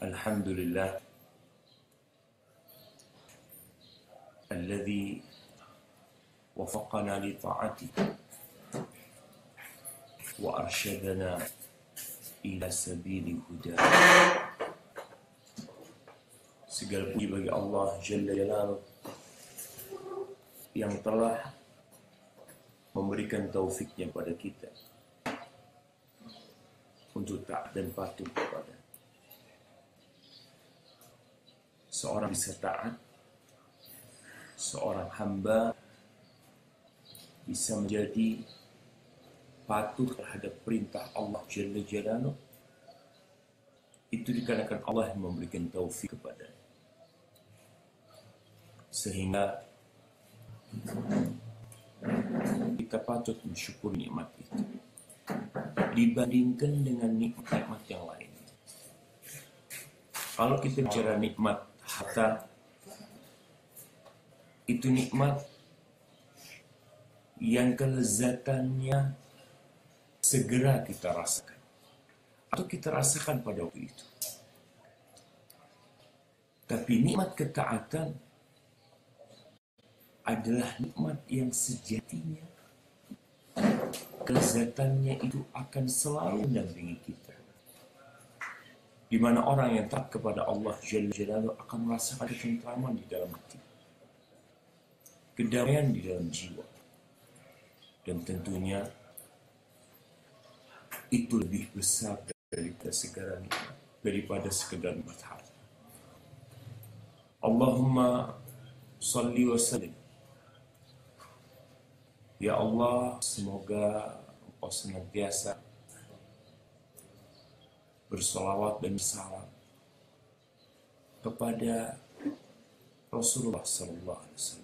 Alhamdulillah alladzi wafaqana li ta'atihi wa arsyadana ila sabili huda. Segala puji bagi Allah Jalla Jalaluh yang telah memberikan taufiknya pada kita untuk taat dan patuh kepada. Seorang bisa taat, seorang hamba bisa menjadi patuh terhadap perintah Allah Jalla Jalaluh, itu dikarenakan Allah yang memberikan taufik kepada. Sehingga kita patut mensyukur nikmat itu dibandingkan dengan nikmat yang lain. Kalau kita bicara nikmat harta, itu nikmat yang kelezatannya segera kita rasakan atau kita rasakan pada waktu itu. Tapi nikmat ketaatan adalah nikmat yang sejatinya kelezatannya itu akan selalu mendampingi kita. Di mana orang yang taat kepada Allah Jalla Jalaluhu akan merasakan ketentraman di dalam hati, kedamaian di dalam jiwa, dan tentunya itu lebih besar daripada sekedar nikmat harta. Allahumma salli wa sallim. Ya Allah, semoga Engkau senantiasa bersolawat dan bersalam kepada Rasulullah SAW,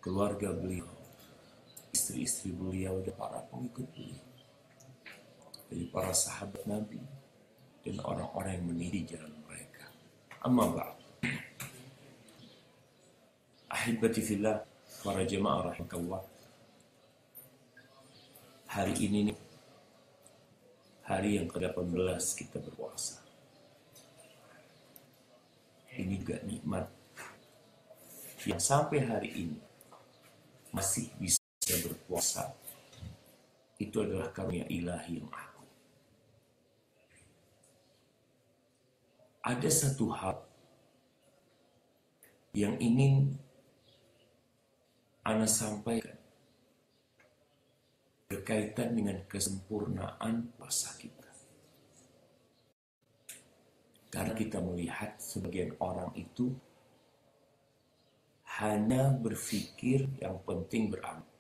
keluarga beliau, istri-istri beliau, dan para pengikut beliau, dari para sahabat Nabi dan orang-orang yang meniti jalan mereka. Amma ba'd. Ahibati fillah, para jemaah rahimakallah. Hari ini nih, hari yang ke-18 kita berpuasa. Ini juga nikmat yang sampai hari ini masih bisa berpuasa. Itu adalah karunia ilahi yang agung. Ada satu hal yang ingin Ana sampaikan berkaitan dengan kesempurnaan puasa kita. Karena kita melihat sebagian orang itu hanya berpikir yang penting beramal.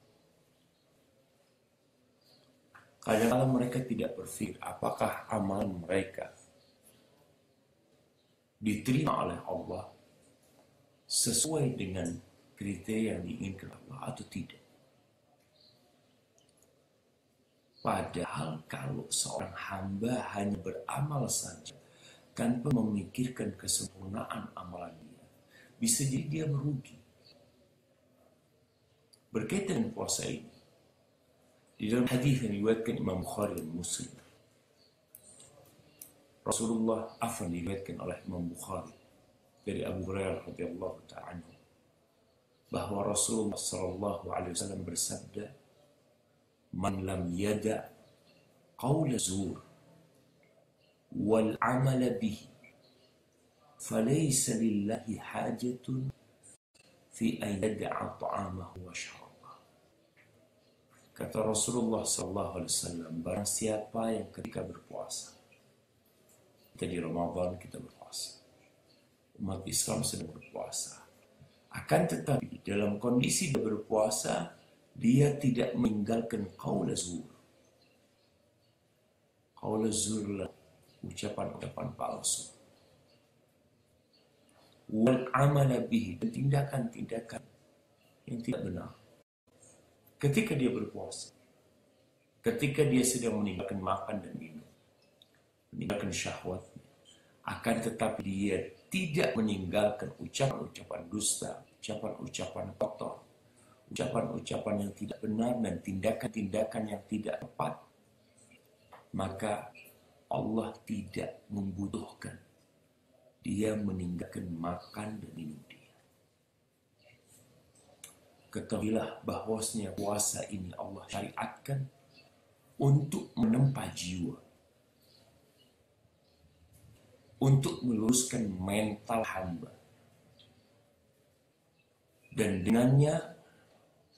Kadang-kadang mereka tidak berpikir apakah amalan mereka diterima oleh Allah sesuai dengan kriteria yang diinginkan Allah atau tidak. Padahal kalau seorang hamba hanya beramal saja tanpa memikirkan kesempurnaan amalan dia, bisa jadi dia merugi. Berkaitan dengan puasa ini, di dalam hadis yang diriwayatkan Imam Bukhari dan Muslim, diriwayatkan oleh Imam Bukhari dari Abu Hurairah radhiyallahu ta'ala anhu, bahwa Rasulullah SAW bersabda, "Man lam yada' qawla zur wal amala bihi, falaysa lillahi hajatun fi an yada'a ta'amahu wa syarabahu." Kata Rasulullah SAW, barang siapa yang ketika berpuasa, kita di Ramadan kita berpuasa, umat Islam sedang berpuasa, akan tetapi dalam kondisi dia berpuasa, dia tidak meninggalkan qaula zur. Qaula zur lah ucapan-ucapan palsu. Wal amala bihi, dan tindakan-tindakan yang tidak benar. Ketika dia berpuasa, ketika dia sedang meninggalkan makan dan minum, meninggalkan syahwatnya, akan tetapi dia tidak meninggalkan ucapan-ucapan dusta, ucapan-ucapan kotor, ucapan-ucapan yang tidak benar, dan tindakan-tindakan yang tidak tepat, maka Allah tidak membutuhkan dia meninggalkan makan dan minum dia. Ketahuilah bahwasanya puasa ini Allah syariatkan untuk menempa jiwa, untuk meluruskan mental hamba, dan dengannya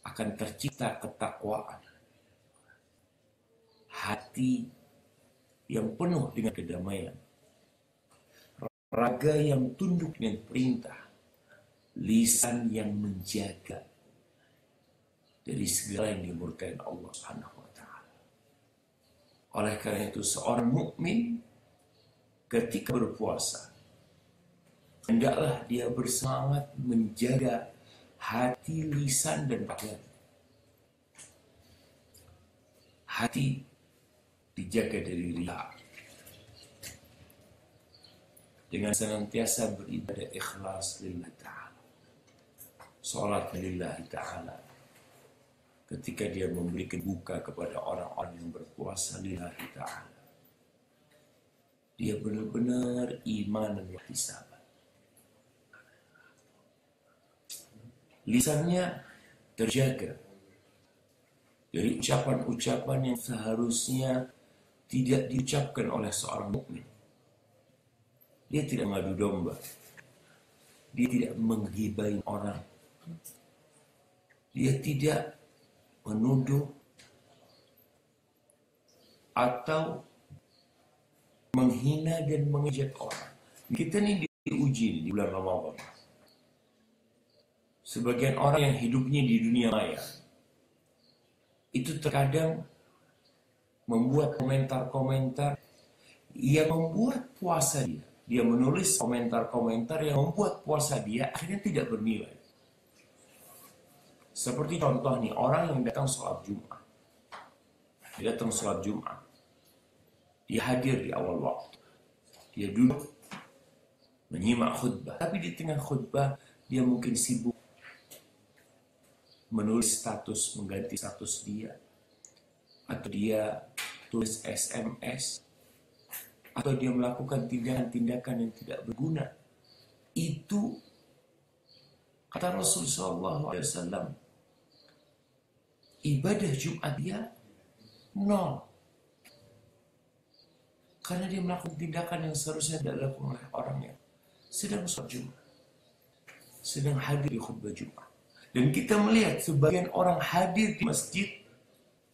akan tercipta ketakwaan, hati yang penuh dengan kedamaian, raga yang tunduk dengan perintah, lisan yang menjaga dari segala yang dimurkai Allah Subhanahu wa taala. Oleh karena itu seorang mukmin ketika berpuasa hendaklah dia bersemangat menjaga hati, lisan dan pakaian. Hati dijaga dari riya, dengan senantiasa beribadah ikhlas lillahi ta'ala, sholat lillahi ta'ala. Ketika dia memberikan buka kepada orang-orang yang berpuasa lillahi ta'ala, dia benar-benar iman dan ihtisaban. Lisannya terjaga dari ucapan-ucapan yang seharusnya tidak diucapkan oleh seorang mukmin. Dia tidak mengadu domba, dia tidak menggibai orang, dia tidak menuduh atau menghina dan mengejek orang. Kita ini diuji di bulan Ramadan. Sebagian orang yang hidupnya di dunia maya itu terkadang membuat komentar-komentar yang membuat puasa dia. Dia menulis komentar-komentar yang membuat puasa dia akhirnya tidak bernilai. Seperti contoh nih, orang yang datang sholat Jumat. Dia datang sholat Jumat. Dia hadir di awal waktu. Dia duduk menyimak khutbah. Tapi di tengah khutbah dia mungkin sibuk menulis status, mengganti status dia. Atau dia tulis SMS. Atau dia melakukan tindakan-tindakan yang tidak berguna. Itu kata Rasulullah SAW, ibadah Jumat dia nol. Karena dia melakukan tindakan yang seharusnya tidak dilakukan oleh orang yang sedang sholat Jumat, sedang hadir di khutbah Jumat. Dan kita melihat sebagian orang hadir di masjid,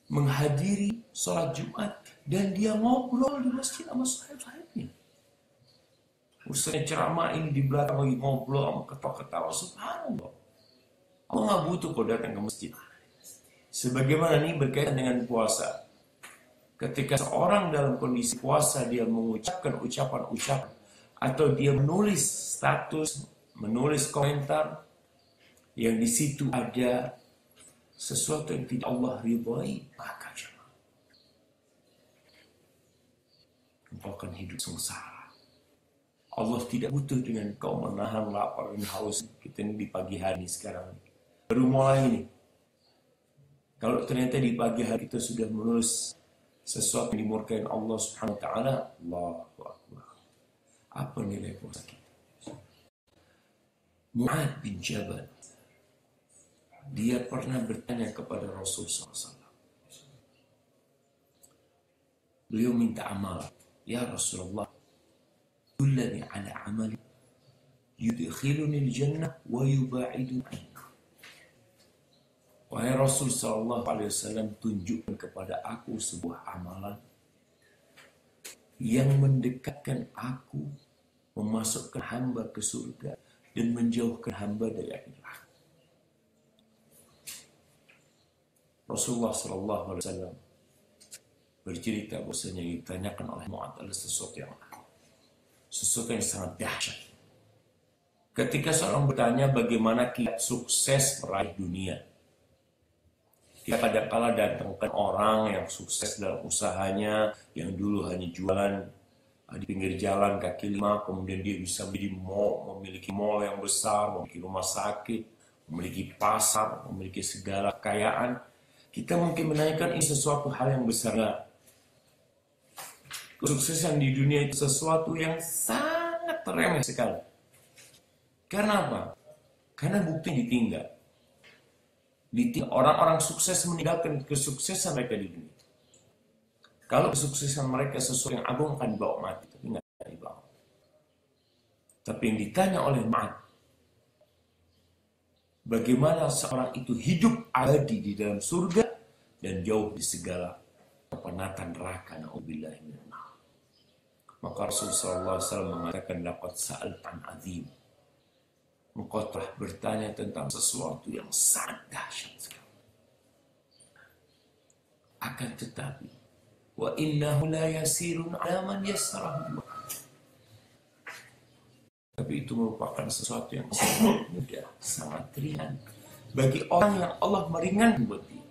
menghadiri sholat Jumat, dan dia ngobrol di masjid sama sahib-sahibnya. Ustaznya ceramah ini di belakang lagi ngobrol sama ketawa-ketawa. Subhanallah. Allah nggak butuh kau datang ke masjid. Sebagaimana ini berkaitan dengan puasa. Ketika seorang dalam kondisi puasa dia mengucapkan ucapan-ucapan atau dia menulis status, menulis komentar yang di situ ada sesuatu yang tidak Allah ridhai, maka engkau akan hidup sengsara. Allah tidak butuh dengan kau menahan lapar dan haus. Kita ini di pagi hari sekarang baru mulai nih. Kalau ternyata di pagi hari kita sudah menulis sesuatu yang dimurkai Allah Subhanahu wa taala, Allahu Akbar. Apa nilai puasa kita? Mu'ad bin Jabal, dia pernah bertanya kepada Rasulullah SAW. Beliau minta amal. Ya Rasulullah, dullani ala amali yudkhiluni al-jannah wa yuba'iduni anha. Wahai Rasul sallallahu alaihi wasallam, tunjukkan kepada aku sebuah amalan yang mendekatkan aku, memasukkan hamba ke surga dan menjauhkan hamba dari api neraka. Rasulullah sallallahu alaihi wasallam bercerita bahwasanya ditanyakan oleh Mu'ad adalah sesuatu yang sangat dahsyat. Ketika seorang bertanya bagaimana kiat sukses meraih dunia, dia kadang-kala datangkan orang yang sukses dalam usahanya, yang dulu hanya jualan di pinggir jalan kaki lima, kemudian dia bisa menjadi mall, memiliki mall yang besar, memiliki rumah sakit, memiliki pasar, memiliki segala kekayaan. Kita mungkin menanyakan ini sesuatu hal yang besar. Kesuksesan di dunia itu sesuatu yang sangat remeh sekali. Karena apa? Karena bukti ditinggal. Orang-orang sukses meninggalkan kesuksesan mereka di dunia. Kalau kesuksesan mereka sesuatu yang agung akan dibawa mati, tapi nggak dibawa. Tapi yang ditanya oleh Ma'ad, bagaimana seorang itu hidup abadi di dalam surga dan jauh di segala kepenatan neraka, na'udzubillah minan nar. Maka Rasulullah SAW mengatakan, laqad sa'altan azim. Engkau telah bertanya tentang sesuatu yang sangat dahsyat sekali. Akan tetapi, wa innahu la yasirun ala man yassarahu. Tapi itu merupakan sesuatu yang sangat mudah, sangat ringan bagi orang yang Allah meringankan buat dia.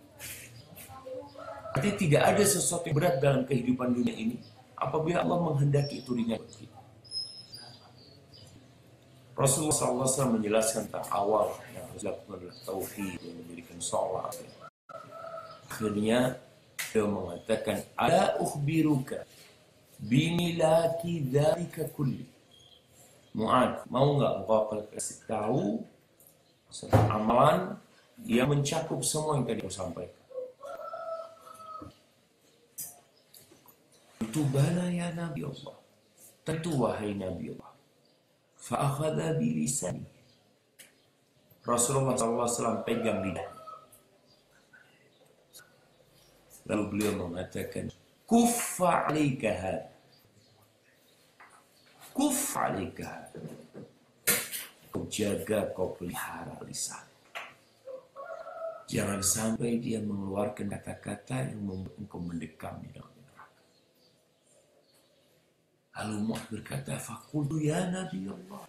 Artinya tidak ada sesuatu yang berat dalam kehidupan dunia ini apabila Allah menghendaki itu ringan buat kita. Rasulullah SAW menjelaskan tentang awal yang harus dilakukan adalah tauhid, yang mendirikan sholat. Akhirnya dia mengatakan, ala ukhbiruka bimilaki dzalika kulli. Mu'ad, mau nggak engkau akan kasih tahu tentang amalan yang mencakup semua yang tadi aku sampaikan? Itu bala ya Nabi Allah. Tentu wahai Nabi Allah. Fa'akhadha bilisani. Rasulullah SAW pegang lidah. Lalu beliau mengatakan, kuffa alaika hadha. Kuffa alaika hadha. Kau jaga, kau pelihara lisan. Jangan sampai dia mengeluarkan kata-kata yang membuat engkau mendekam di dalam neraka. Lalu Mu'ad berkata, faqultu ya Nabi Allah,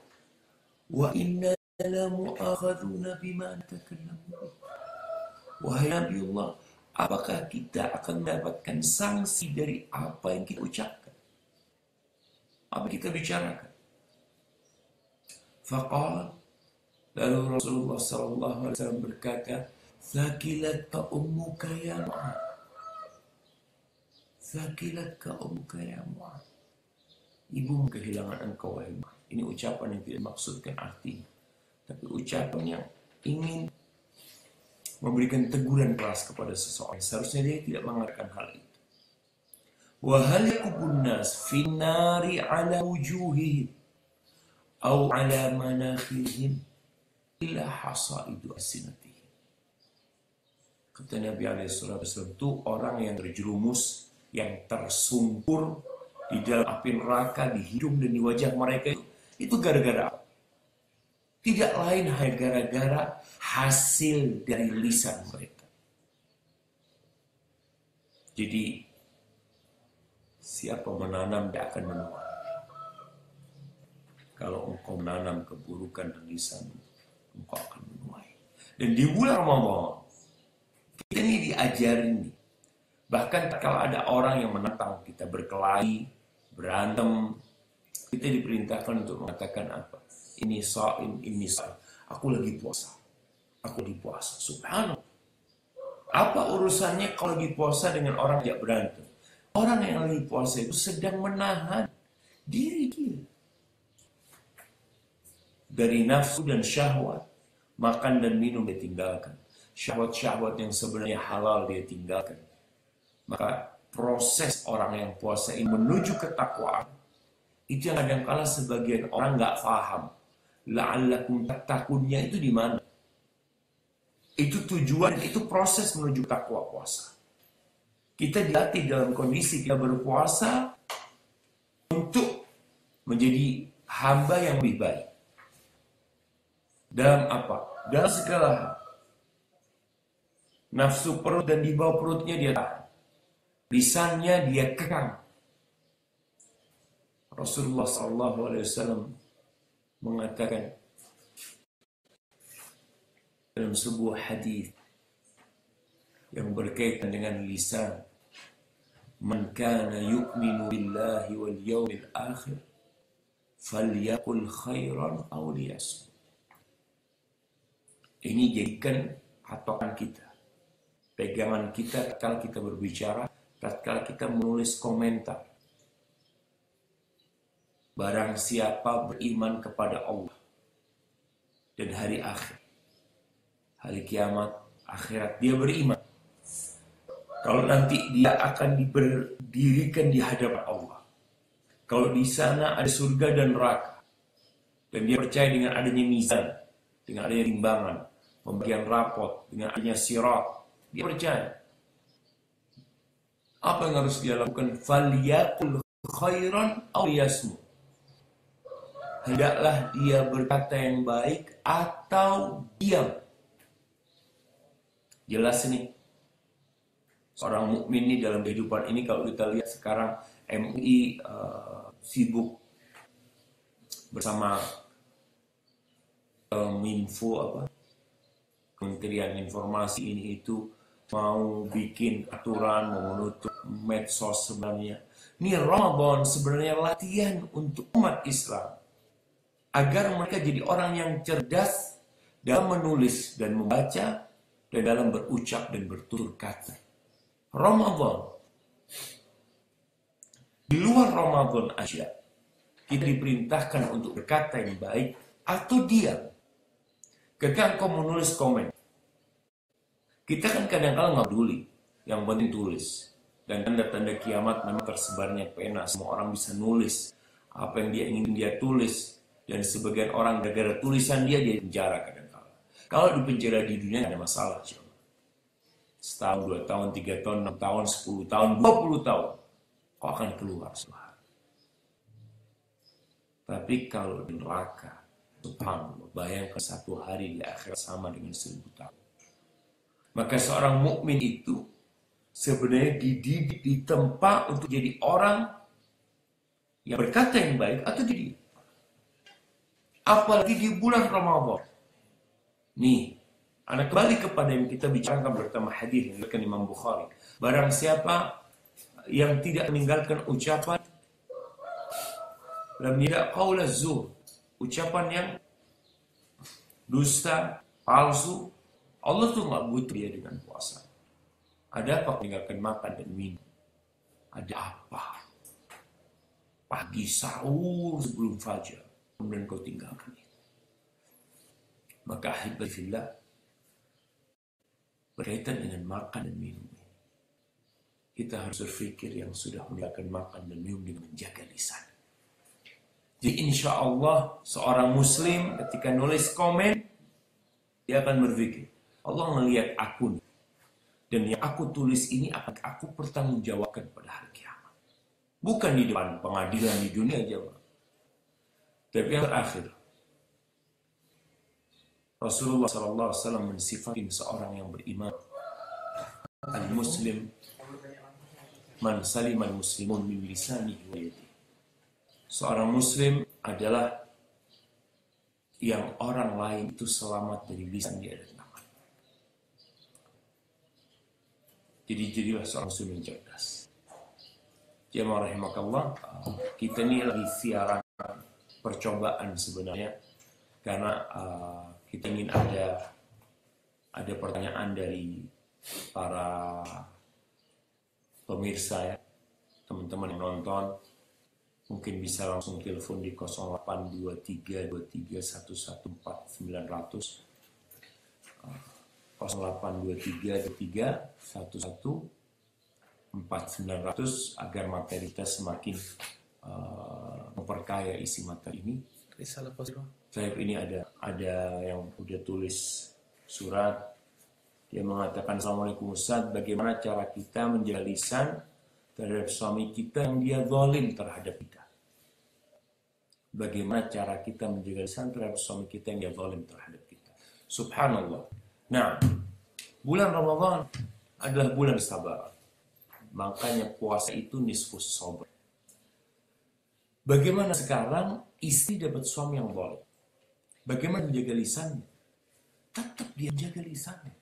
wa inna la mu'akhaduna bima natakallamu. Wahai Nabi Allah, apakah kita akan mendapatkan sanksi dari apa yang kita ucapkan? Apa kita bicarakan? Faqala, lalu Rasulullah SAW berkata, Thakilatka ummuka ya Mu'ad. Thakilatka ummuka ya Mu'ad. Ibu kehilangan engkau wahai Mu'ad. Ini ucapan yang tidak maksudkan artinya, tapi ucapan yang ingin memberikan teguran keras kepada seseorang. Seharusnya dia tidak mengatakan hal itu. Wa hal yakubun nas finnari ala wujuhihim aw ala manakhirihim illa hasaidu alsinatihim. Kata Nabi SAW, itu orang yang terjerumus, yang tersungkur di dalam api neraka, di hidung dan di wajah mereka itu gara-gara apa? Tidak lain hanya gara-gara hasil dari lisan mereka. Jadi siapa menanam dia akan menuai. Kalau engkau menanam keburukan di lisan, engkau akan menuai. Dan di bulan Ramadan kita ini diajarin nih. Bahkan kalau ada orang yang menentang kita berkelahi, berantem, kita diperintahkan untuk mengatakan apa? Ini sha'im, ini sha'im. Aku lagi puasa. Aku lagi puasa. Subhanallah. Apa urusannya kalau lagi puasa dengan orang yang berantem? Orang yang lagi puasa itu sedang menahan diri dia dari nafsu dan syahwat. Makan dan minum dia tinggalkan. Syahwat-syahwat yang sebenarnya halal dia tinggalkan. Maka proses orang yang puasa ini menuju ketakwaan itu yang kadang-kala sebagian orang nggak paham. La'allakum tattaqunnya itu di mana? Itu tujuan, itu proses menuju takwa puasa. Kita dilatih dalam kondisi kita berpuasa untuk menjadi hamba yang lebih baik. Dalam apa? Dalam segala hal. Nafsu perut dan di bawah perutnya dia tahan. Lisannya dia kekang. Rasulullah SAW mengatakan dalam sebuah hadis yang berkaitan dengan lisan, man kana yu'minu billahi wal yawmil akhir falyaqul khairan aw liyasmut. Ini jadikan patokan kita, pegangan kita tatkala kita berbicara, tatkala kita menulis komentar. barang siapa beriman kepada Allah dan hari akhir, hari kiamat, akhirat, dia beriman. Kalau nanti dia akan diberdirikan di hadapan Allah. Kalau di sana ada surga dan neraka, dan dia percaya dengan adanya mizan, dengan adanya timbangan, pembagian rapot, dengan adanya sirat, dia percaya. Apa yang harus dia lakukan? Falyaqul khairan aw liyasmut. Hendaklah dia berkata yang baik atau diam. Jelas ini. Seorang mukmin ini dalam kehidupan ini, kalau kita lihat sekarang MUI sibuk bersama Kementerian Informasi ini itu mau bikin aturan, mau menutup medsos sebenarnya. Ini Ramadan sebenarnya latihan untuk umat Islam agar mereka jadi orang yang cerdas dalam menulis dan membaca dan dalam berucap dan bertutur kata. Ramadan. Di luar Ramadan aja kita diperintahkan untuk berkata yang baik atau diam. Ketika engkau menulis komen, kita kan kadang-kadang nggak peduli, yang penting tulis. Dan tanda-tanda kiamat memang tersebarnya pena, semua orang bisa nulis apa yang dia ingin dia tulis. Dan sebagian orang gara-gara tulisan dia di penjara kadang-kadang. Kalau di penjara di dunia tidak ada masalah. Setahun, 2 tahun, 3 tahun, 6 tahun, 10 tahun, 20 tahun. Kau akan keluar subhanallah. Tapi kalau di neraka, subhanallah, bayangkan satu hari di akhirat sama dengan 1000 tahun. Maka seorang mukmin itu sebenarnya dididik, ditempa untuk jadi orang yang berkata yang baik atau dididik. Apalagi di bulan Ramadan. Nih, Anda kembali kepada yang kita bicarakan bersama hadis yang diriwayatkan Imam Bukhari. Barang siapa yang tidak meninggalkan ucapan lam yada' qaula zur, ucapan yang dusta, palsu, Allah tuh nggak butuh dia dengan puasa. Ada apa meninggalkan makan dan minum? Ada apa? Pagi sahur sebelum fajar, kemudian kau tinggalkan itu. Maka ahibbatillah, berkaitan dengan makan dan minum, kita harus berpikir yang sudah meninggalkan makan dan minum dengan menjaga lisan. Jadi insya Allah seorang muslim ketika nulis komen, dia akan berpikir, Allah melihat aku nih, dan yang aku tulis ini akan aku pertanggungjawabkan pada hari kiamat. Bukan di depan pengadilan di dunia aja, tapi yang terakhir, Rasulullah SAW mensifati seorang yang beriman, al-muslim man salimal muslimun min lisanihi wa yadihi. Seorang muslim adalah yang orang lain itu selamat dari lisan dia dan tangan. Jadi jadilah seorang muslim yang cerdas. Jemaah rahimakallah, kita ini lagi siaran percobaan sebenarnya, karena kita ingin ada pertanyaan dari para pemirsa ya, teman-teman yang nonton. Mungkin bisa langsung telepon di 0823 23 114 900, 0823 23 114 900 agar materi kita semakin memperkaya isi materi ini. Saya ini ada yang udah tulis surat. Dia mengatakan, Assalamualaikum Ustaz, bagaimana cara kita menjaga lisan terhadap suami kita yang dia zalim terhadap kita? Bagaimana cara kita menjaga lisan terhadap suami kita yang dia zalim terhadap kita? Subhanallah. Nah, bulan Ramadan adalah bulan sabar. Makanya puasa itu nisfus sabar. Bagaimana sekarang istri dapat suami yang zalim? Bagaimana menjaga lisannya? Tetap dia jaga lisannya.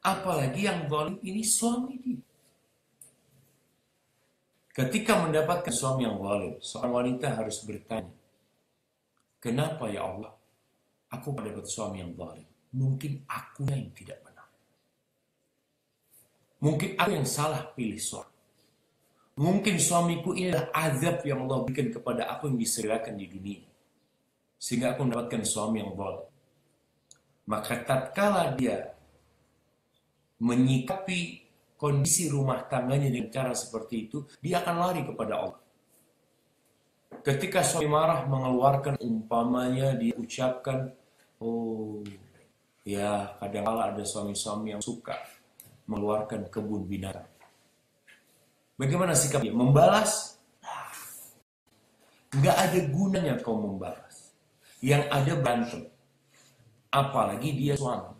Apalagi yang zalim ini suami dia. Ketika mendapatkan suami yang zalim, seorang wanita harus bertanya, kenapa ya Allah aku mendapat suami yang zalim? Mungkin aku yang tidak benar. Mungkin aku yang salah pilih suami. Mungkin suamiku inilah azab yang Allah berikan kepada aku yang disediakan di dunia. Sehingga aku mendapatkan suami yang zalim. Maka tatkala dia menyikapi kondisi rumah tangganya dengan cara seperti itu, dia akan lari kepada Allah. Ketika suami marah mengeluarkan umpamanya, dia ucapkan, oh ya kadang-kala ada suami-suami yang suka mengeluarkan kebun binatang. Bagaimana sikapnya? Membalas? Nggak ada gunanya kau membalas. Yang ada berantem. Apalagi dia suami.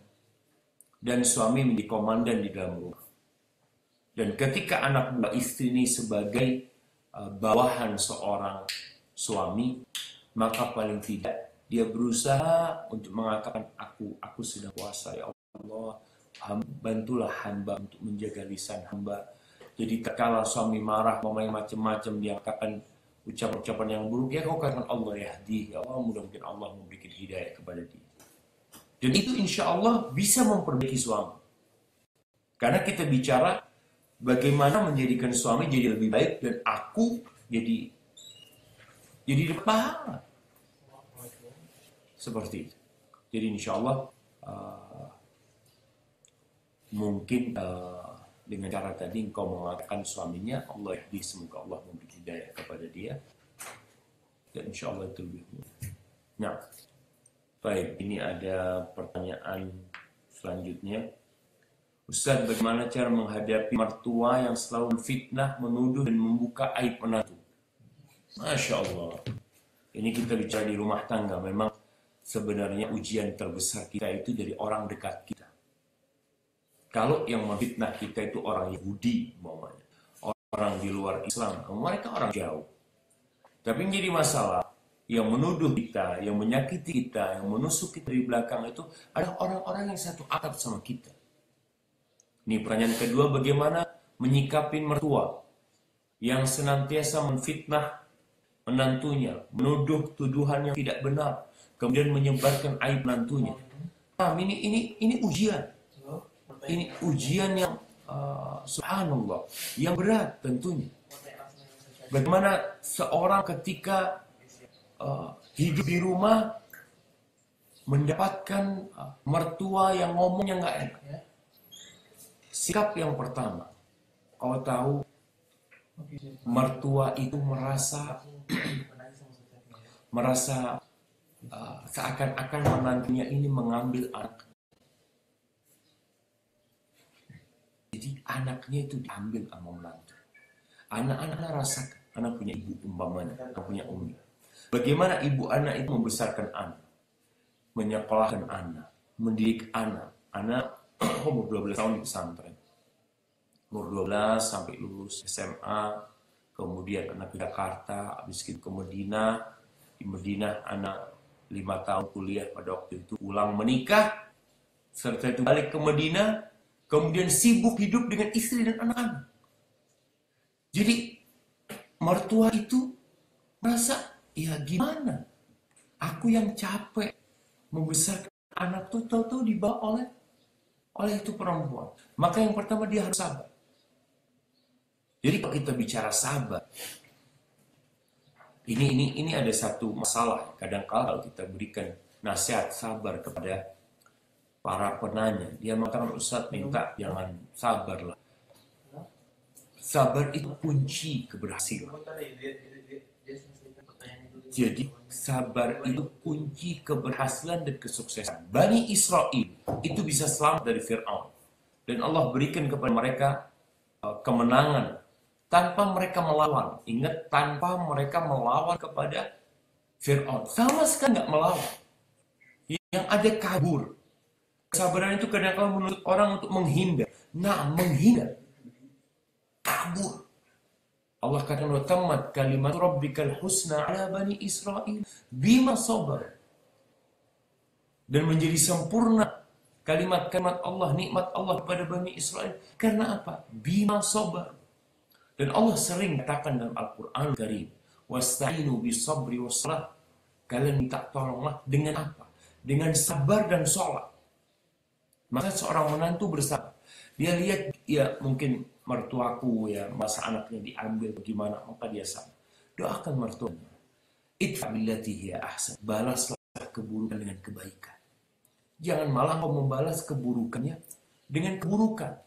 Dan suami menjadi komandan di dalam rumah. Dan ketika anak buah istri ini sebagai bawahan seorang suami, maka paling tidak dia berusaha untuk mengatakan, aku sudah puasa ya Allah, bantulah hamba untuk menjaga lisan hamba. Jadi kalau suami marah, mau macam-macam, dia katakan ucapan-ucapan yang buruk, ya kau katakan Allah yahdi, ya Allah mudah-mudahan Allah memberikan hidayah kepada dia. Dan itu insya Allah bisa memperbaiki suami. Karena kita bicara bagaimana menjadikan suami jadi lebih baik dan aku jadi pahala. Seperti itu. Jadi insya Allah mungkin dengan cara tadi engkau mengatakan suaminya Allah yahdi, semoga Allah memberi hidayah kepada dia, dan insya Allah itu lebih mudah. Nah, baik, ini ada pertanyaan selanjutnya. Ustaz, bagaimana cara menghadapi mertua yang selalu fitnah, menuduh dan membuka aib menantu? Masya Allah. Ini kita bicara di rumah tangga. Memang sebenarnya ujian terbesar kita itu dari orang dekat kita. Kalau yang memfitnah kita itu orang Yahudi, orang di luar Islam, mereka orang jauh. Tapi yang jadi masalah, yang menuduh kita, yang menyakiti kita, yang menusuk kita di belakang itu adalah orang-orang yang satu atap sama kita. Ini pertanyaan kedua, bagaimana menyikapi mertua yang senantiasa menfitnah menantunya, menuduh tuduhan yang tidak benar, kemudian menyebarkan aib menantunya. Nah, ini ujian. Ini ujian yang subhanallah, yang berat tentunya. Bagaimana seorang ketika hidup di rumah mendapatkan mertua yang ngomongnya nggak enak. Sikap yang pertama, kau tahu mertua itu merasa seakan-akan menantunya ini mengambil anak. Jadi anaknya itu diambil sama menantu. Anak-anak rasakan, anak punya ibu umpamanya, anak punya umi. Bagaimana ibu anak itu membesarkan anak, menyekolahkan anak, mendidik anak. Anak umur 12 tahun di pesantren, umur 12 sampai lulus SMA, kemudian anak ke Jakarta, habis itu ke Medina. Di Medina anak 5 tahun kuliah pada waktu itu, pulang menikah, serta itu balik ke Medina, kemudian sibuk hidup dengan istri dan anak-anak. Jadi mertua itu merasa, ya gimana? Aku yang capek membesarkan anak tuh tahu-tahu dibawa oleh itu perempuan. Maka yang pertama dia harus sabar. Jadi kalau kita bicara sabar, ini ada satu masalah. Kadang-kala kalau kita berikan nasihat sabar kepada para penanya, dia mengatakan, Ustaz minta jangan sabarlah. Sabar itu kunci keberhasilan. Jadi sabar itu kunci keberhasilan dan kesuksesan. Bani Israel itu bisa selamat dari Fir'aun. Dan Allah berikan kepada mereka kemenangan tanpa mereka melawan. Ingat, tanpa mereka melawan kepada Fir'aun. Sama sekali nggak melawan. Yang ada kabur. Kesabaran itu kadang-kadang menuntut orang untuk menghindar. Nah, menghindar. Kabur. Allah katakan, wa tammat kalimat rabbikal husna ala bani Israel bima sabar. Dan menjadi sempurna kalimat-kalimat Allah, nikmat Allah kepada Bani Israel. Karena apa? Bima sabar. Dan Allah sering katakan dalam Al-Quran Karim, wasta'inu bisabri wassalah. Kalian minta tolonglah dengan apa? Dengan sabar dan sholat. Maka seorang menantu bersabar. Dia lihat, ya mungkin mertuaku ya, masa anaknya diambil bagaimana, maka dia sabar. Doakan mertuanya. Idfa billati hiya ahsan. Balaslah keburukan dengan kebaikan. Jangan malah mau membalas keburukannya dengan keburukan.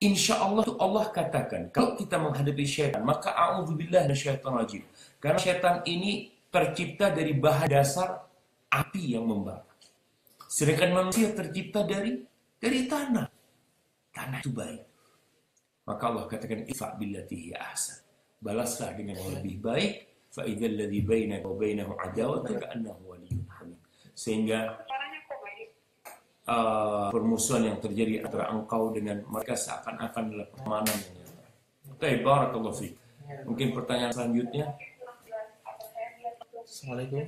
Insya Allah itu Allah katakan, kalau kita menghadapi syaitan, maka a'udzubillah minasyaitonir rajim. Karena syaitan ini tercipta dari bahan dasar api yang membara. Sedangkan manusia tercipta dari tanah. Tanah itu baik. Maka Allah katakan, idfa billati hiya ahsan. Balaslah dengan yang lebih baik. Fa idzal ladzi bainaka wa bainahu adawatun ka'annahu waliyyun hamim. Sehingga permusuhan yang terjadi antara engkau dengan mereka seakan-akan adalah pertemanan yang nyata. Baik, barakallahu fiik. Mungkin pertanyaan selanjutnya. Assalamualaikum.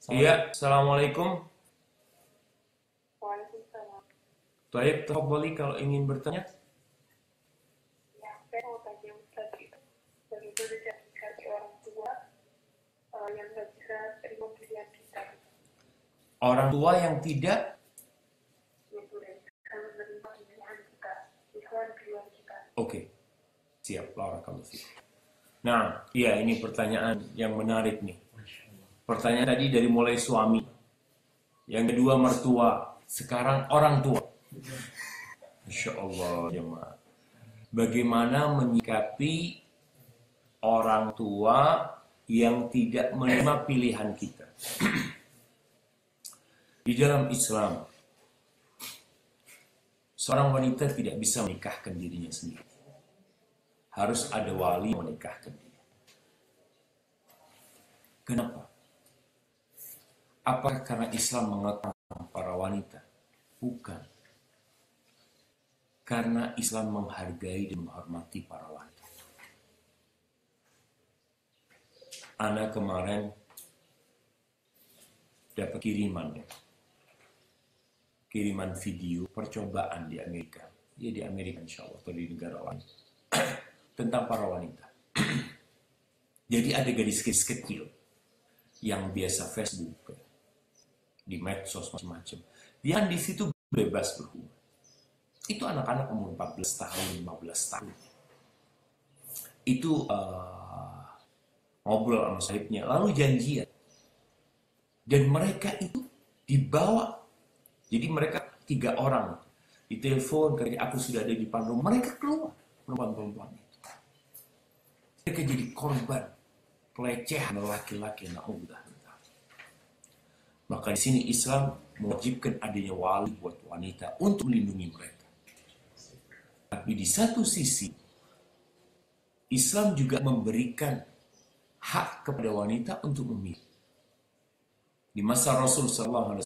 Iya, assalamualaikum. Waalaikumsalam. Baik, tafadhali kalau ingin bertanya. Ya, saya mau tanya Ustaz itu bagaimana cara menyikapi orang tua yang nggak bisa terima pilihan kita. Orang tua yang tidak Kalau menerima pilihan kita, pilihan kita. Oke, siap, barakallahu fiik. Nah, iya ini pertanyaan yang menarik nih. Pertanyaan tadi dari mulai suami, yang kedua mertua, sekarang orang tua. Insya Allah, jemaah. Bagaimana menyikapi orang tua yang tidak menerima pilihan kita? Di dalam Islam, seorang wanita tidak bisa menikahkan dirinya sendiri. Harus ada wali menikahkan dia. Kenapa? Apakah karena Islam mengekang para wanita? Bukan. Karena Islam menghargai dan menghormati para wanita. Ana kemarin dapat kiriman video percobaan di Amerika. Ya di Amerika insya Allah atau di negara lain. Tentang para wanita. Jadi ada gadis-gadis kecil yang biasa Facebook, di medsos macam-macam. Dia di situ bebas berhubungan. Itu anak-anak umur 14 tahun, 15 tahun. Itu ngobrol sama sahibnya, lalu janjian. Dan mereka itu dibawa. Jadi mereka 3 orang. Ditelepon, ketika aku sudah ada di depan rumah, mereka keluar. Perempuan-perempuan itu. Mereka jadi korban pelecehan laki-laki. Na'udzubillah. Maka di sini Islam mewajibkan adanya wali buat wanita untuk melindungi mereka. Tapi di satu sisi, Islam juga memberikan hak kepada wanita untuk memilih. Di masa Rasul SAW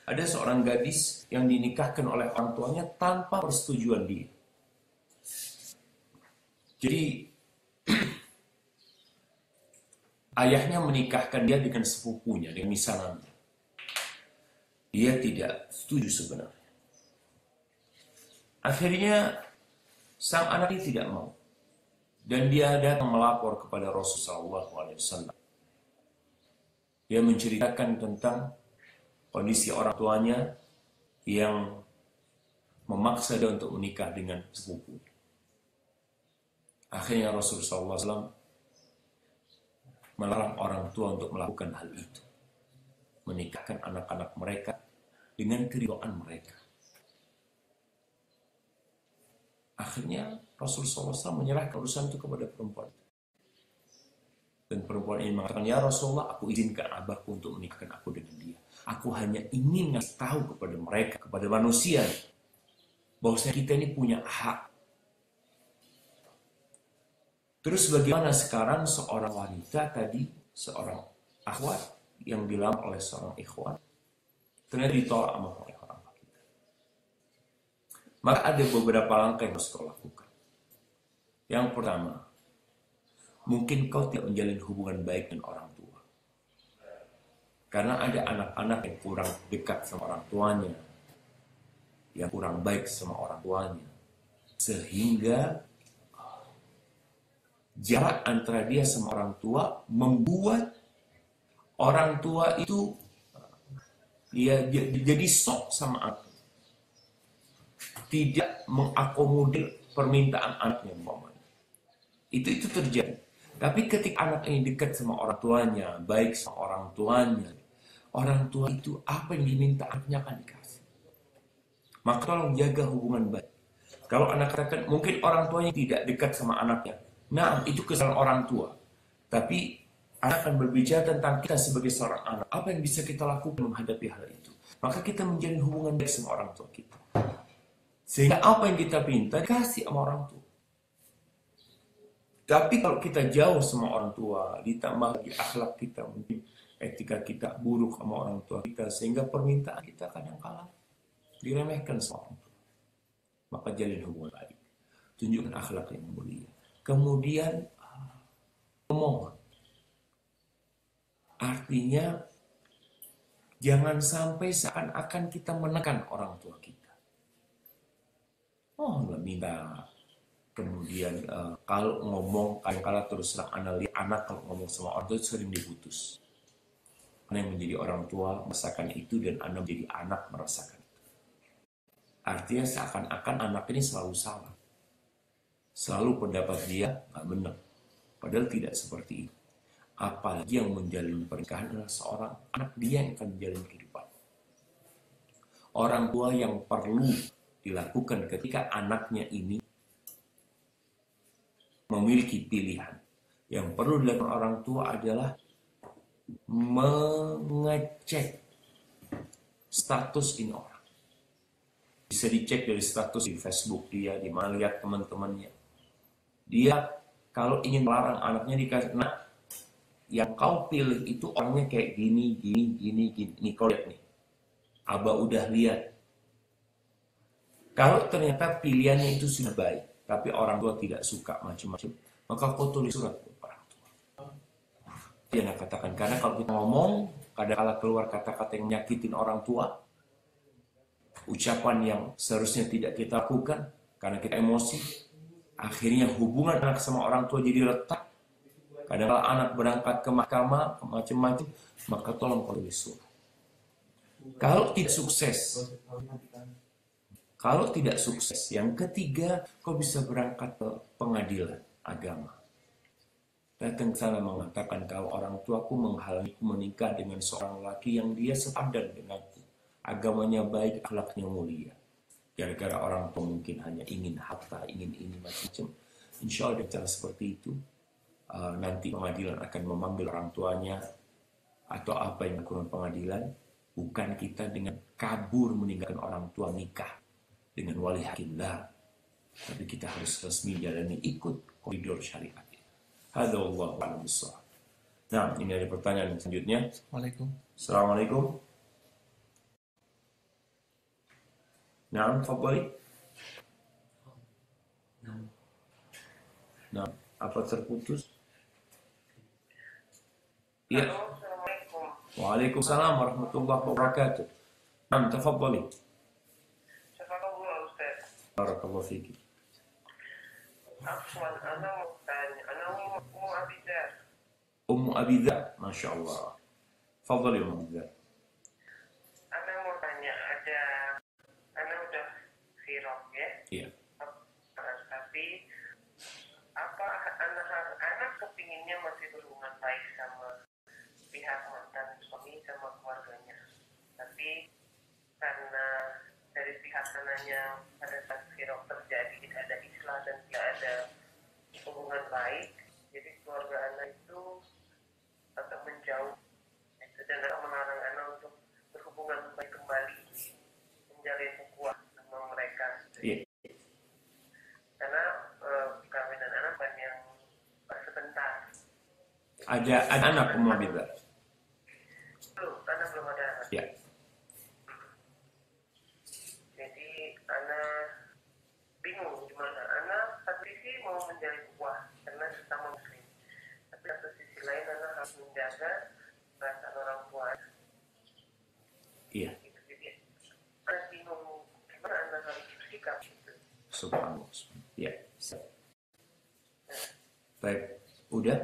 ada seorang gadis yang dinikahkan oleh orang tuanya tanpa persetujuan dia. Jadi ayahnya menikahkan dia dengan sepupunya, dengan misanannya. Dia tidak setuju sebenarnya. Akhirnya sang anak ini tidak mau. Dan dia datang melapor kepada Rasulullah SAW. Dia menceritakan tentang kondisi orang tuanya yang memaksa dia untuk menikah dengan sepupu. Akhirnya Rasulullah SAW melarang orang tua untuk melakukan hal itu. Menikahkan anak-anak mereka dengan keridhaan mereka. Akhirnya Rasulullah SAW menyerahkan urusan itu kepada perempuan. Dan perempuan ini mengatakan, ya Rasulullah, aku izinkan abahku untuk menikahkan aku dengan dia. Aku hanya ingin ngasih tahu kepada mereka, kepada manusia, bahwa kita ini punya hak. Terus bagaimana sekarang seorang wanita tadi, seorang akhwat yang bilang oleh seorang ikhwan, ternyata ditolak sama oleh orang kita. Maka ada beberapa langkah yang harus kau lakukan. Yang pertama, mungkin kau tidak menjalin hubungan baik dengan orang tua. Karena ada anak-anak yang kurang dekat sama orang tuanya, yang kurang baik sama orang tuanya. Sehingga jarak antara dia sama orang tua membuat orang tua itu jadi sok sama aku. Tidak mengakomodir permintaan anaknya umpamanya. Itu terjadi. Tapi ketika anak ini dekat sama orang tuanya, baik sama orang tua itu apa yang diminta anaknya akan dikasih. Maka tolong jaga hubungan baik. Kalau anak katakan mungkin orang tuanya tidak dekat sama anaknya, nah itu kesalahan orang tua. Tapi anak akan berbicara tentang kita sebagai seorang anak. Apa yang bisa kita lakukan menghadapi hal itu? Maka kita menjalin hubungan baik sama orang tua kita. Sehingga apa yang kita minta kasih sama orang tua. Tapi kalau kita jauh sama orang tua, ditambah lagi akhlak kita, mungkin etika kita buruk sama orang tua kita, sehingga permintaan kita kadang-kala diremehkan sama orang tua. Maka jalin hubungan baik. Tunjukkan akhlak yang mulia. Kemudian memohon. Artinya jangan sampai seakan-akan kita menekan orang tua kita. Oh, nggak minta. Kemudian kalau ngomong kadang-kala terus terang anak kalau ngomong sama orang tua sering diputus. Karena yang menjadi orang tua merasakan itu dan anak menjadi anak merasakan itu. Artinya seakan-akan anak ini selalu salah. Selalu pendapat dia nggak benar. Padahal tidak seperti itu. Apalagi yang menjalin pernikahan adalah seorang anak dia yang akan menjalin kehidupan. Orang tua yang perlu dilakukan ketika anaknya ini memiliki pilihan. Yang perlu dilakukan orang tua adalah mengecek status ini orang. Bisa dicek dari status di Facebook dia, di mana lihat teman-temannya. Dia kalau ingin melarang anaknya dikasih, nah yang kau pilih itu orangnya kayak gini. Nih kau lihat nih. Abah udah lihat. Kalau ternyata pilihannya itu sudah baik, tapi orang tua tidak suka macam-macam, maka kau tulis surat ke orang tua. Jangan katakan, karena kalau kita ngomong, kadang-kala keluar kata-kata yang menyakitin orang tua, ucapan yang seharusnya tidak kita lakukan, karena kita emosi, akhirnya hubungan anak sama orang tua jadi retak. Kadang-kala anak berangkat ke mahkamah, macam-macam, maka tolong kau tulis surat. Kalau tidak sukses, yang ketiga, kau bisa berangkat ke pengadilan agama. Datang ke sana mengatakan, kalau orang tuaku menghalangiku menikah dengan seorang laki yang dia sepadan denganku. Agamanya baik, akhlaknya mulia. Gara-gara orang tua mungkin hanya ingin harta, ingin ini, macam-macam. Insya Allah cara seperti itu, nanti pengadilan akan memanggil orang tuanya, atau apa yang dilakukan pengadilan, bukan kita dengan kabur meninggalkan orang tua nikah dengan wali hakimlah, tapi kita harus resmi jalani ikut koridor syariat. Hadza wallahu a'lam bishawab. Nah, ini ada pertanyaan selanjutnya. Assalamualaikum. Naam, tafadhali. Nah, apa terputus? Iya. Waalaikumsalam warahmatullahi wabarakatuh. Naam, tafadhali. Barakallahu fiki. Afwan, ana mau tanya, ana Ummu Abidar. Ummu Abidar, Masya Allah. Fadhali Ummu Abidar. Ana mau tanya, ana udah sirok ya? Iya. Tapi apa anak kepinginnya masih berhubungan baik sama pihak mantan suami sama keluarganya. Tapi karena dari pihak anaknya pada saat sirok terjadi tidak ada islah dan tidak ada hubungan baik, jadi keluarga anak itu tetap menjauh dan anak melarang anak untuk berhubungan baik kembali, menjalin ukhuwah sama mereka. Iya. Karena perkawinan anak kan yang sebentar. Ada anak Ummu Abidar. Anak belum ada anak. Ya. Anak bingung gimana. Anak satu sisi mau menjalin ukhuwah karena sesama muslim, tapi satu sisi lain anak harus menjaga perasaan orang tua. Iya. Jadi anak bingung gimana anak harus bersikap gitu. Subhanallah. Ya. Baik. Udah?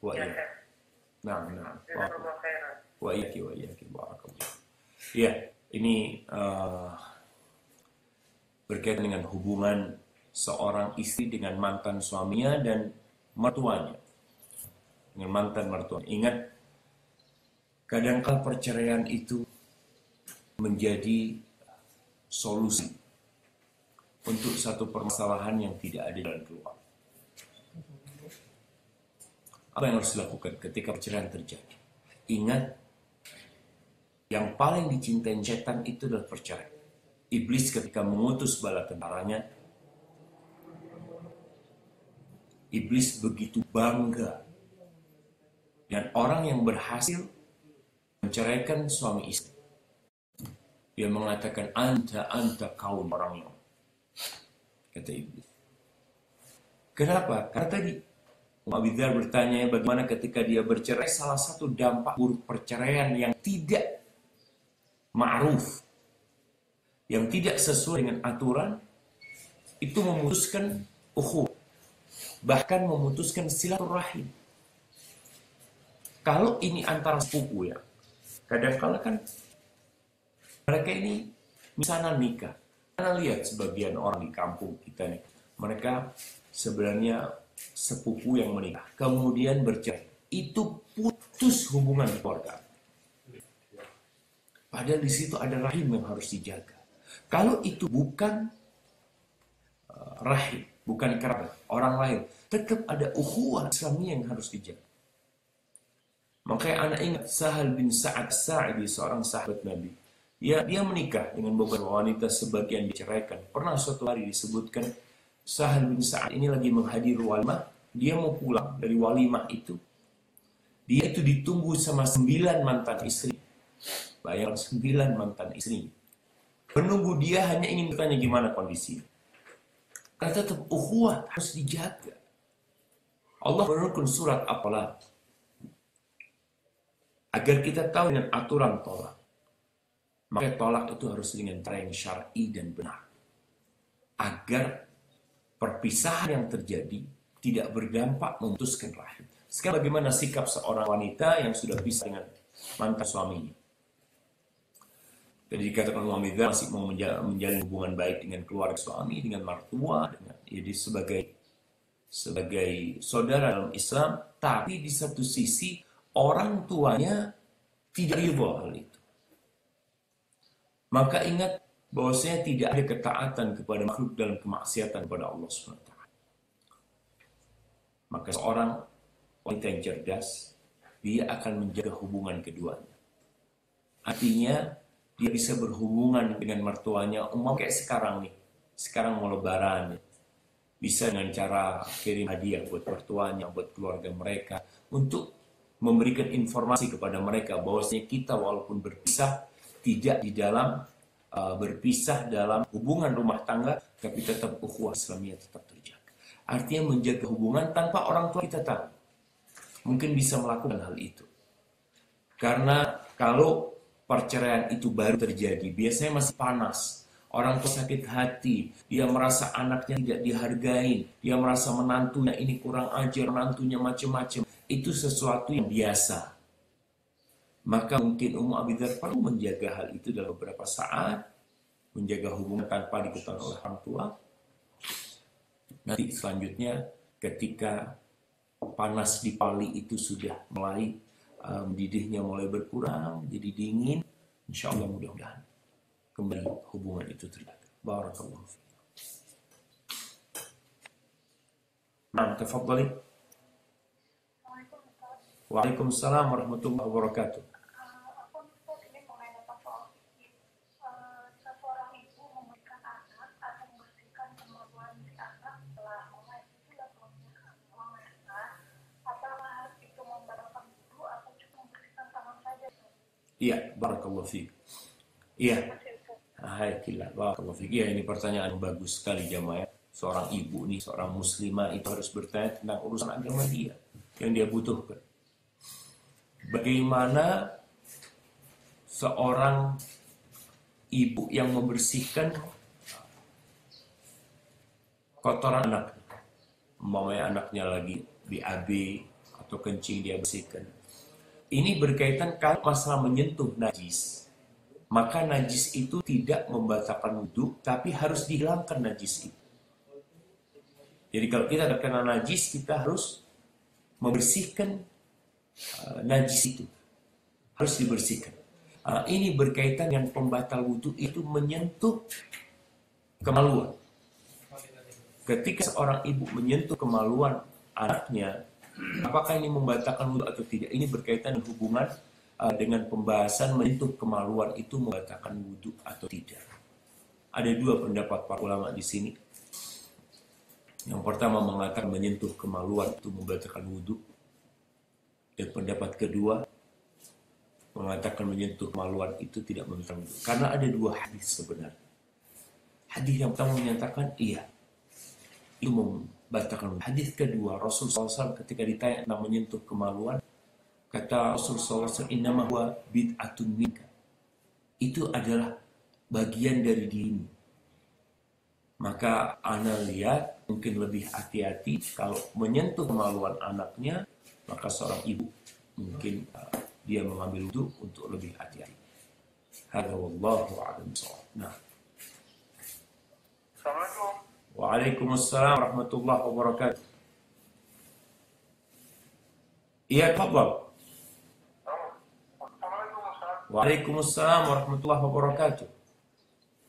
Wa iya. Nah. Wa iyaki. Barakallah. Iya, ini berkaitan dengan hubungan seorang istri dengan mantan suaminya dan mertuanya. Dengan mantan mertuanya. Ingat, kadangkala perceraian itu menjadi solusi untuk satu permasalahan yang tidak ada jalan keluar. Apa yang harus dilakukan ketika perceraian terjadi? Ingat, yang paling dicintai setan itu adalah perceraian. Iblis ketika mengutus bala tentaranya, iblis begitu bangga. Dan orang yang berhasil menceraikan suami istri, dia mengatakan, anta kaum orang yang, kata iblis. Kenapa? Karena tadi Abi Dzar bertanya bagaimana ketika dia bercerai, salah satu dampak buruk perceraian yang tidak ma'ruf, yang tidak sesuai dengan aturan, itu memutuskan ukhuwah, bahkan memutuskan silaturahim. Kalau ini antara sepupu ya, kadang-kala kan mereka ini misalnya nikah. Karena lihat sebagian orang di kampung kita nih, mereka sebenarnya sepupu yang menikah, kemudian bercerai. Itu putus hubungan keluarga. Padahal di situ ada rahim yang harus dijaga. Kalau itu bukan rahim, bukan kerabat, orang lain, tetap ada ukhuwah Islamiyah yang harus dijaga. Makanya anak ingat Sahal bin Sa'ad Sa'idi, seorang sahabat Nabi. Dia menikah dengan beberapa wanita, sebagian diceraikan. Pernah suatu hari disebutkan Sahal bin Sa'ad ini lagi menghadiri walimah. Dia mau pulang dari walimah itu. Dia itu ditunggu sama 9 mantan istri. Bayang 9 mantan istri. Menunggu dia hanya ingin bertanya gimana kondisinya. Karena tetap ukhuwah harus dijaga. Allah menurunkan surat apalah agar kita tahu dengan aturan tolak. Maka tolak itu harus dengan cara yang syar'i dan benar. Agar perpisahan yang terjadi tidak berdampak memutuskan rahim. Sekarang bagaimana sikap seorang wanita yang sudah pisah dengan mantan suaminya? Jadi dikatakan Abi Dzar masih mau menjalin hubungan baik dengan keluarga suami, dengan mertua, jadi sebagai saudara dalam Islam, tapi di satu sisi orang tuanya tidak ridha hal itu. Maka ingat bahwasanya tidak ada ketaatan kepada makhluk dalam kemaksiatan kepada Allah SWT. Maka seorang wanita yang cerdas, dia akan menjaga hubungan keduanya. Artinya, dia bisa berhubungan dengan mertuanya, kayak sekarang nih. Sekarang mau lebaran, bisa dengan cara kirim hadiah buat mertuanya, buat keluarga mereka, untuk memberikan informasi kepada mereka bahwasanya kita walaupun berpisah, tidak di dalam berpisah dalam hubungan rumah tangga, tapi tetap ukhuwah Islamiyah tetap terjaga. Artinya menjaga hubungan tanpa orang tua kita tahu. Mungkin bisa melakukan hal itu. Karena kalau perceraian itu baru terjadi, biasanya masih panas. Orang tua sakit hati, dia merasa anaknya tidak dihargai, dia merasa menantunya ini kurang ajar, menantunya macam-macam. Itu sesuatu yang biasa. Maka mungkin Abi Dzar perlu menjaga hal itu dalam beberapa saat, menjaga hubungan tanpa diketahui oleh orang tua. Nanti selanjutnya ketika panas di pali itu sudah mulai mendidihnya mulai berkurang, jadi dingin, insya Allah mudah-mudahan kembali hubungan itu terjaga. Barakallahu fiik. Nah, tafadhali. Waalaikumsalam warahmatullahi wabarakatuh. Aku ini mau nanya soal seseorang ibu memberikan anak atau membersihkan kemaluan si anak setelah melahirkan apakah itu membatalkan wudu atau cuma membersihkan tangan saja? Iya, barakallahu fiik. Iya. Alhamdulillah, barakallahu fiik. Iya, ini pertanyaan bagus sekali jamaah. Seorang ibu nih, seorang muslimah itu harus bertanya tentang urusan agama dia yang dia butuhkan. Bagaimana seorang ibu yang membersihkan kotoran anak, umpamanya anaknya lagi BAB atau kencing dia bersihkan. Ini berkaitan kalau masalah menyentuh najis, maka najis itu tidak membatalkan wudu, tapi harus dihilangkan najis itu. Jadi kalau kita terkena najis, kita harus membersihkan najis itu. Harus dibersihkan. Ini berkaitan dengan pembatal wudhu itu menyentuh kemaluan. Ketika seorang ibu menyentuh kemaluan anaknya, apakah ini membatalkan wudhu atau tidak? Ini berkaitan dengan hubungan dengan pembahasan menyentuh kemaluan itu membatalkan wudhu atau tidak. Ada dua pendapat para ulama di sini. Yang pertama mengatakan menyentuh kemaluan itu membatalkan wudhu. Dan pendapat kedua mengatakan menyentuh kemaluan itu tidak membatalkan wudhu. Karena ada dua hadis sebenarnya. Hadis yang pertama menyatakan iya, itu membatalkan wudhu. Hadis kedua, Rasulullah SAW ketika ditanya tentang menyentuh kemaluan, kata Rasulullah SAW, innama huwa bid'atun minka. Itu adalah bagian dari dirimu. Maka ana lihat mungkin lebih hati-hati kalau menyentuh kemaluan anaknya, maka seorang ibu mungkin dia mengambil wudhu untuk lebih hati-hati. Hadza wallahu a'lam bishawab. Nah. Assalamualaikum. Waalaikumsalam warahmatullahi wabarakatuh. Iya, tafadhal. Assalamualaikum Ustaz. Waalaikumsalam warahmatullahi wabarakatuh.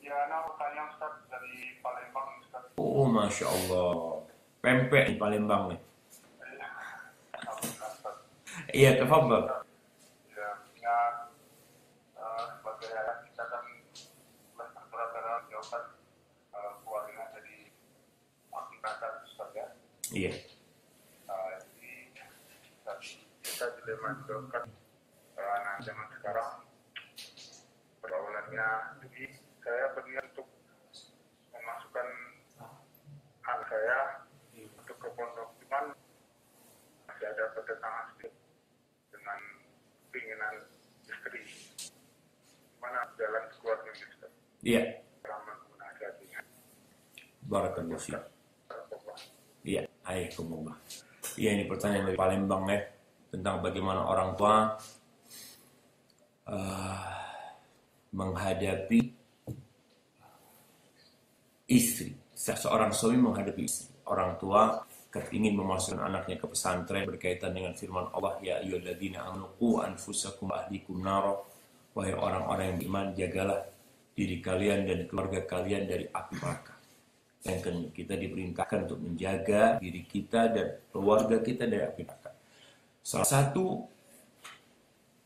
Ya, anak mau tanya Ustaz dari Palembang Ustaz. Oh, Masya Allah. Pempek di Palembang nih. Iya, tafadhal. Ya, sebagai ayah kita kan berat-berat ya Ustaz, keluarga dari aktivitas Ustaz ya. Iya. Jadi kita dilema Ustaz, anak zaman sekarang pergaulannya. Jadi saya berniat untuk memasukkan anak saya untuk ke pondok, cuman masih ada pertentangan sedikit dengan keinginan istri. Mana jalan keluarnya Ustaz? Iya. Rahman menasihatinya. Barakallahu fiik. Iya, ayakumullah. Iya, ini pertanyaan dari Palembang ya, tentang bagaimana orang tua menghadapi istri. Seorang suami menghadapi istri. Orang tua ingin memasukkan anaknya ke pesantren berkaitan dengan firman Allah, ya ayyuhalladzina amanu qu anfusakum wa ahlikum nara. Wahai orang-orang yang beriman, jagalah diri kalian dan keluarga kalian dari api neraka. Yang kedua, kita diperintahkan untuk menjaga diri kita dan keluarga kita dari api neraka. Salah satu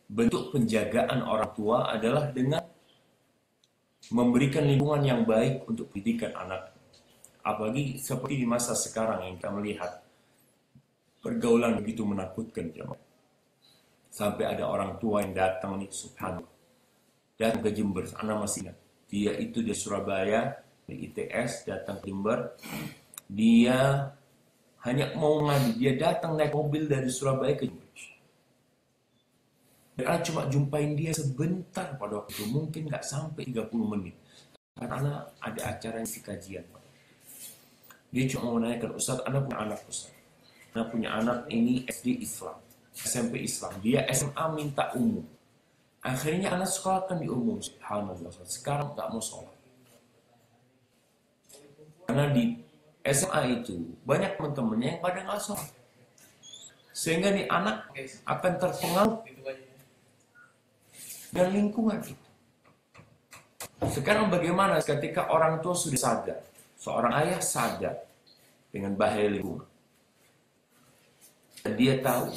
bentuk penjagaan orang tua adalah dengan memberikan lingkungan yang baik untuk pendidikan anak. Apalagi seperti di masa sekarang yang kita melihat pergaulan begitu menakutkan, jemaah. Sampai ada orang tua yang datang nih, subhanallah, datang ke Jember. Anak masih ingat, dia itu di Surabaya, di ITS, datang ke Jember. Dia hanya mau ngaji, dia datang naik mobil dari Surabaya ke Jember. Dan anak cuma jumpain dia sebentar pada waktu itu, mungkin nggak sampai 30 menit. Karena ada acara yang si kajian. Dia cuma mau nanyakan, Ustaz, anak punya anak, Ustaz. Anak punya anak ini SD Islam, SMP Islam. Dia SMA minta umum. Akhirnya anak sekolahkan di umum. Subhanallah, sekarang nggak mau sholat. Karena di SMA itu banyak teman-temannya yang pada nggak sholat. Sehingga nih anak akan terpengaruh dan lingkungan itu. Sekarang bagaimana ketika orang tua sudah sadar, seorang ayah sadar dengan bahaya lingkungan, dan dia tahu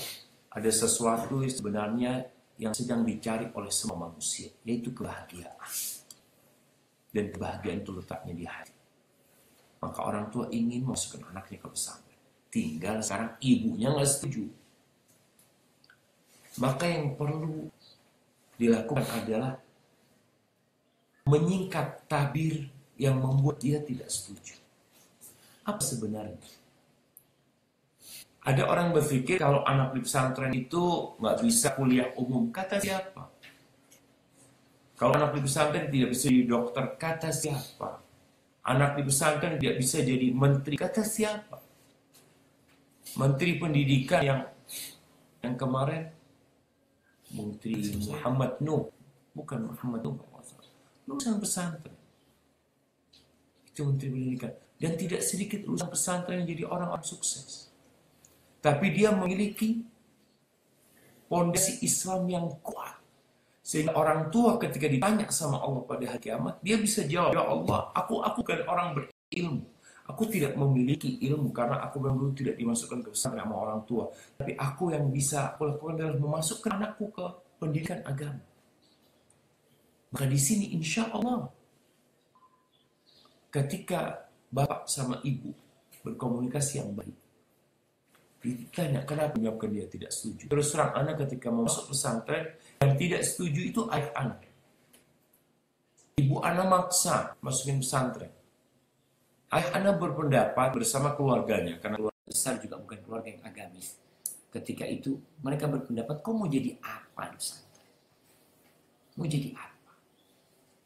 ada sesuatu sebenarnya yang sedang dicari oleh semua manusia, yaitu kebahagiaan. Dan kebahagiaan itu letaknya di hati. Maka orang tua ingin masukkan anaknya ke pesantren. Tinggal sekarang ibunya nggak setuju. Maka yang perlu dilakukan adalah menyingkat tabir yang membuat dia tidak setuju. Apa sebenarnya? Ada orang berpikir kalau anak di pesantren itu nggak bisa kuliah umum. Kata siapa? Kalau anak di pesantren tidak bisa jadi dokter. Kata siapa? Anak di pesantren tidak bisa jadi menteri. Kata siapa? Menteri pendidikan yang kemarin, Menteri Muhammad Nuh. Bukan Muhammad Nuh. Lulusan pesantren. Itu menteri pendidikan. Dan tidak sedikit lulusan pesantren yang jadi orang-orang sukses. Tapi dia memiliki fondasi Islam yang kuat. Sehingga orang tua ketika ditanya sama Allah pada hari kiamat, dia bisa jawab, ya Allah, aku bukan orang berilmu. Aku tidak memiliki ilmu karena aku memang dulu tidak dimasukkan ke pesantren sama orang tua. Tapi aku yang bisa aku lakukan adalah memasukkan anakku ke pendidikan agama. Maka di sini insya Allah, ketika bapak sama ibu berkomunikasi yang baik, ditanya kenapa menyebabkan dia tidak setuju. Terus terang anak ketika mau masuk pesantren, yang tidak setuju itu ayah anak. Ibu anak maksa masukin pesantren. Ayah anak berpendapat bersama keluarganya, karena keluarga besar juga bukan keluarga yang agamis. Ketika itu mereka berpendapat, kau mau jadi apa di pesantren? Mau jadi apa?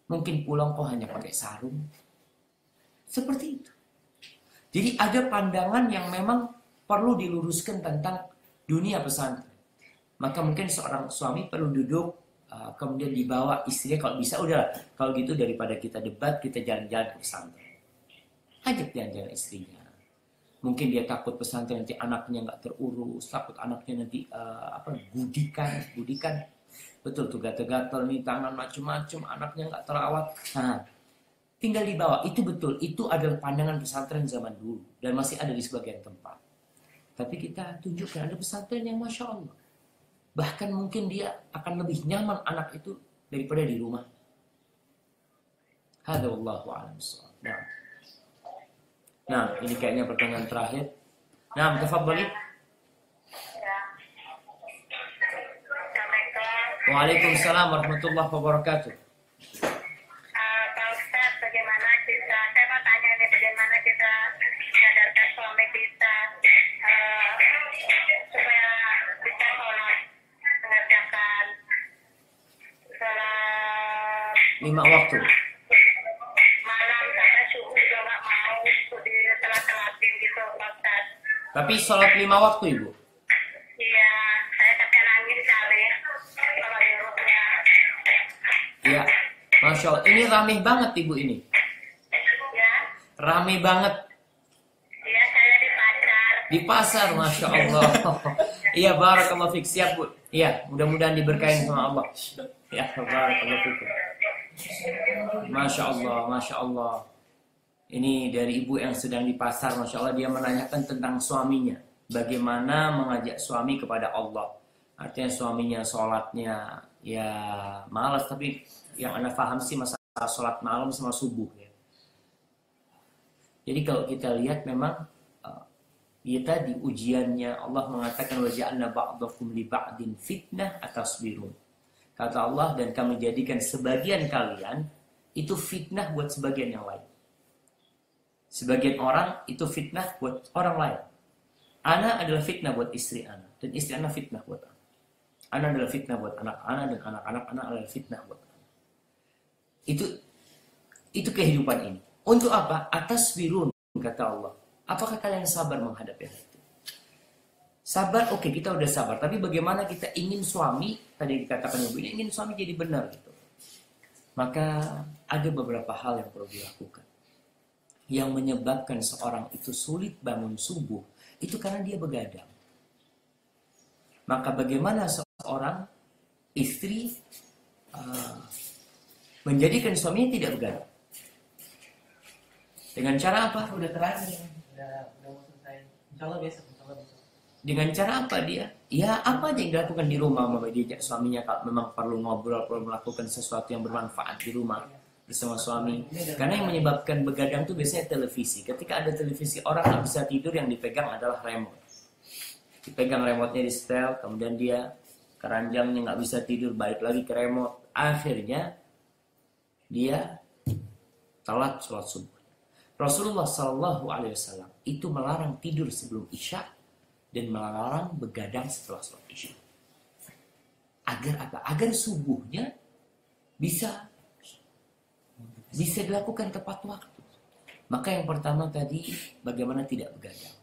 Mungkin pulang kau hanya pakai sarung. Seperti itu. Jadi ada pandangan yang memang perlu diluruskan tentang dunia pesantren. Maka mungkin seorang suami perlu duduk, kemudian dibawa istrinya, kalau bisa udahlah, kalau gitu daripada kita debat, kita jalan-jalan ke pesantren. Ajak jalan-jalan istrinya. Mungkin dia takut pesantren nanti anaknya nggak terurus, takut anaknya nanti gudikan. Betul tuh, gatal-gatal nih tangan macam-macam, anaknya nggak terawat. Nah, tinggal dibawa. Itu betul, itu adalah pandangan pesantren zaman dulu dan masih ada di sebagian tempat. Tapi kita tunjukkan ada pesantren yang Masya Allah. Bahkan mungkin dia akan lebih nyaman anak itu daripada di rumah. Hadza wallahu a'lam. Nah, ini kayaknya pertanyaan terakhir. Nah, tafadhali. Waalaikumsalam warahmatullahi wabarakatuh. Pak Ustaz, bagaimana kita, saya mau tanya nih, bagaimana kita menyadarkan suami kita supaya bisa sholat, mengerjakan sholat 5 waktu. malam sampai subuh juga nggak mau di telat-telatin gitu, Pak Ustaz. Tapi sholat 5 waktu, Ibu. Iya, saya sampai nangis kali kalau nyuruhnya. Iya. Masya Allah. Ini rame banget, Ibu ini. Ya, Rame banget. iya saya di pasar. Di pasar, Masya Allah. Iya, barakallahu fik. Siap, Bu. Iya, mudah-mudahan diberkahin sama Allah. Ya, barakallahu fik. Masya Allah, Masya Allah. Ini dari ibu yang sedang di pasar, Masya Allah. Dia menanyakan tentang suaminya. Bagaimana mengajak suami kepada Allah. Artinya suaminya sholatnya ya malas, tapi yang Anda paham sih masalah sholat malam sama subuh ya. Jadi kalau kita lihat memang ya tadi ujiannya Allah mengatakan wa ja'alna ba'dakum li ba'din fitnah atasbirun. Kata Allah, dan kami jadikan sebagian kalian itu fitnah buat sebagian yang lain. Sebagian orang itu fitnah buat orang lain. Ana adalah fitnah buat istri Ana, dan istri Ana fitnah buat Ana. Ana adalah fitnah buat anak Ana, dan anak-anak Ana adalah fitnah buat Ana. Itu kehidupan ini. Untuk apa? Atasbirun, kata Allah. Apakah kalian sabar menghadapi hal itu? Sabar, oke, kita udah sabar. Tapi bagaimana kita ingin suami, tadi dikatakan Ibu, ingin suami jadi benar gitu. Maka ada beberapa hal yang perlu dilakukan. Yang menyebabkan seorang itu sulit bangun subuh, itu karena dia begadang. Maka bagaimana seorang istri menjadikan suaminya tidak begadang? Dengan cara apa? Udah terakhir, udah mau selesai. Insyaallah besok. Dengan cara apa dia? Ya apa aja yang dilakukan di rumah, diajak suaminya kalau memang perlu ngobrol, perlu melakukan sesuatu yang bermanfaat di rumah bersama suami. Karena yang menyebabkan begadang itu biasanya televisi. Ketika ada televisi, orang nggak bisa tidur, yang dipegang adalah remote. Dipegang remote-nya di setel, kemudian dia keranjangnya nggak bisa tidur, balik lagi ke remote. Akhirnya dia telat sholat subuh. Rasulullah SAW itu melarang tidur sebelum isya dan melarang begadang setelah sholat isya. Agar apa? Agar subuhnya bisa dilakukan tepat waktu. Maka yang pertama tadi, bagaimana tidak begadang.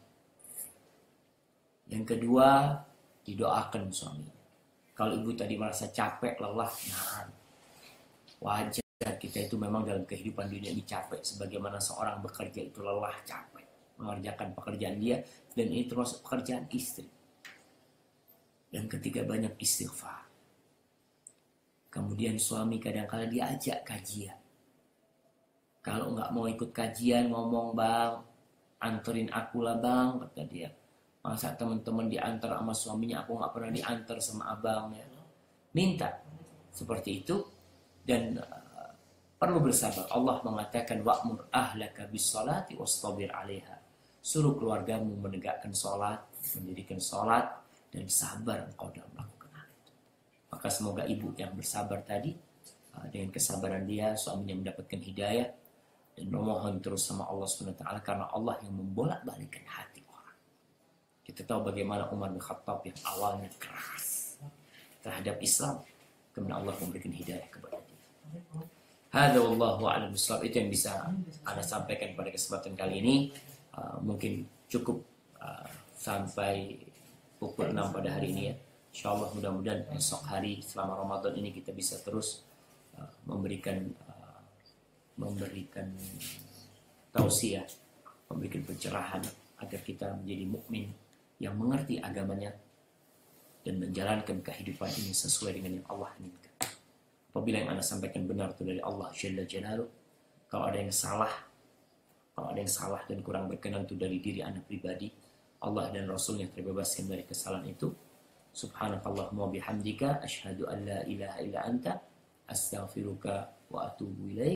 Yang kedua, didoakan suami. Kalau ibu tadi merasa capek, lelah, nah wajar. kita itu memang dalam kehidupan dunia ini capek, sebagaimana seorang bekerja itu lelah, capek mengerjakan pekerjaan dia, dan ini termasuk pekerjaan istri. Dan ketika banyak istighfar, kemudian suami kadang-kala diajak kajian, kalau nggak mau ikut kajian, ngomong, bang, anterin aku lah bang, kata dia. Masa teman-teman diantar sama suaminya, aku nggak pernah diantar sama abangnya. Minta seperti itu, dan perlu bersabar. Allah mengatakan wa'mur ahlaka bis-shalati wastabir 'alaiha. Suruh keluargamu menegakkan salat, mendirikan salat, dan sabar engkau dalam melakukan hal itu. Maka semoga ibu yang bersabar tadi, dengan kesabaran dia, suaminya mendapatkan hidayah, dan memohon terus sama Allah SWT, karena Allah yang membolak-balikan hati orang. Kita tahu bagaimana Umar bin Khattab yang awalnya keras terhadap Islam, kemudian Allah memberikan hidayah kepada dia. Hadza wallahu a'lam bishawab. Itu yang bisa Anda sampaikan pada kesempatan kali ini. Mungkin cukup sampai pukul 6 pada hari ini ya. Insyaallah mudah-mudahan esok hari selama Ramadan ini kita bisa terus memberikan tausiah, memberikan pencerahan agar kita menjadi mukmin yang mengerti agamanya dan menjalankan kehidupan ini sesuai dengan yang Allah inginkan. Apabila yang Anda sampaikan benar itu dari Allah Jalla Jalaluh, kalau ada yang salah dan kurang berkenan itu dari diri Anda pribadi, Allah dan Rasulnya terbebaskan dari kesalahan itu. Subhanakallahumma bihamdika asyhadu an la ilaha illa anta astaghfiruka wa atubu ilaik.